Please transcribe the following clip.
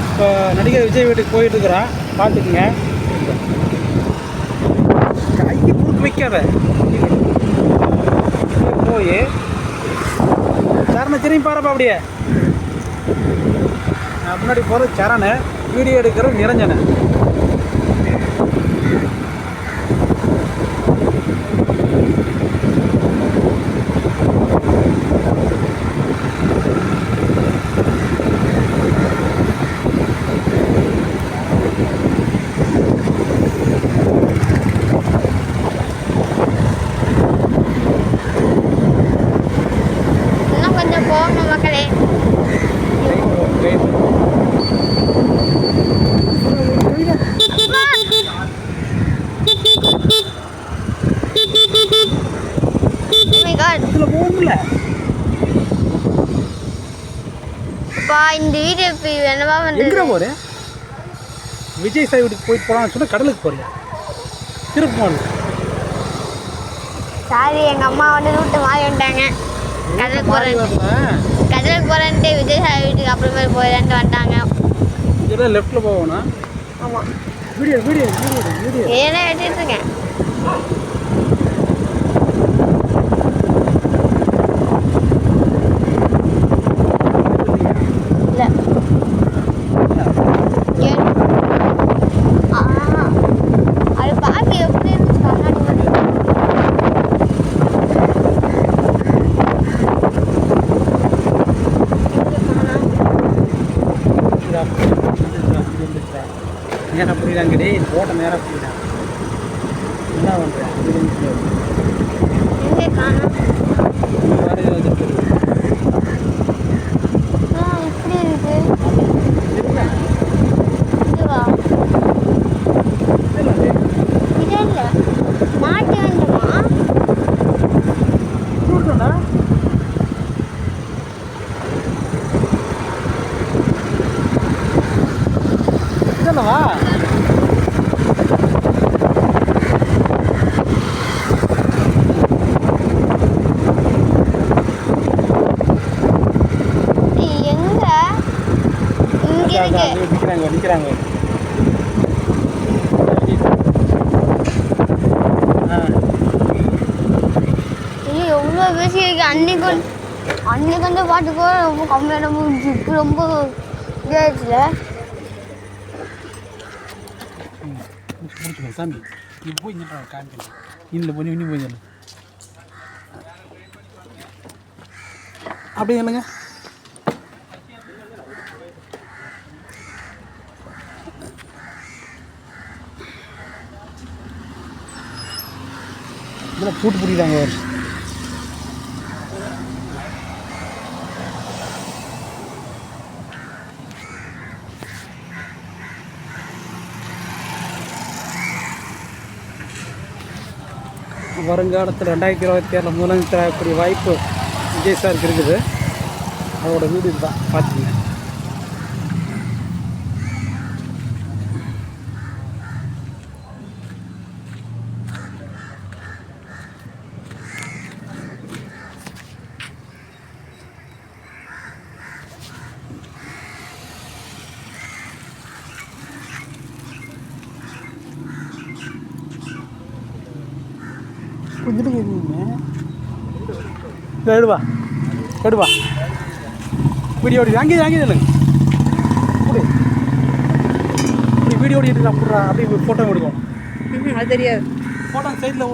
இப்போ நடிகர் விஜய் வீட்டுக்கு போயிட்டுருக்குறான், பார்த்துக்குங்க. கைக்கு குறுக்கு வைக்காத. போய் சரணை திரும்பி பாருப்பா. அப்படியே முன்னாடி போகிற சரணை, வீடியோ எடுக்கிற நிரஞ்சனை. இந்த வீடியோ என்னவா வந்து எங்க போற? விஜய் சார் வீட்டுக்கு போயிட்டு போலாம்னு சொன்னா கடலுக்கு போறியா? திருப்போம். சாரி, எங்க அம்மா வந்து ரூட் மாறி வந்துட்டாங்க. கடலுக்கு போறேன்ட்டு விஜய் சார் வீட்டுக்கு அப்புறமே போயிடலான்ட்டு வந்துட்டாங்க. இதெல்லாம் லெஃப்ட்ல போகணும். ஆமா, வீடியோ வீடியோ வீடியோ வீடியோ ஏன்னா எடுத்துட்டு இருக்கேன். நேரம் புரியுதாங்க டே, போட்ட நேரம் புரியுதா? என்ன பண்ணுறேன்? இதல்லவா நிற்கிறாங்க. எவ்வளோ பேசியிருக்கு. அன்னைக்கு வந்து பாட்டுக்கோ ரொம்ப கம்மியான இப்போ ரொம்ப இதாகிடுச்சுல. சாமி நீ போய் காமிக்கணும். இன்னும் கொஞ்சம் இன்னும் போய் சொல்லு. அப்படி இல்லைங்க. இதெல்லாம் பூட்டு பிடிக்கிறாங்க. வருங்காலத்தில் 2026 முதலமைச்சர் ஆகக்கூடிய வாய்ப்பு விஜய் சாருக்கு இருக்குது. அதோட வீடு தான் பார்த்துங்க. எடுவா எடுவா வீடியோ ஓடி வாங்கி வாங்கி இல்லைங்க. வீடியோ ஓடிட்டு அப்படியே ஃபோட்டோ எடுக்கும். அது தெரியாது. ஃபோட்டோ சைடில்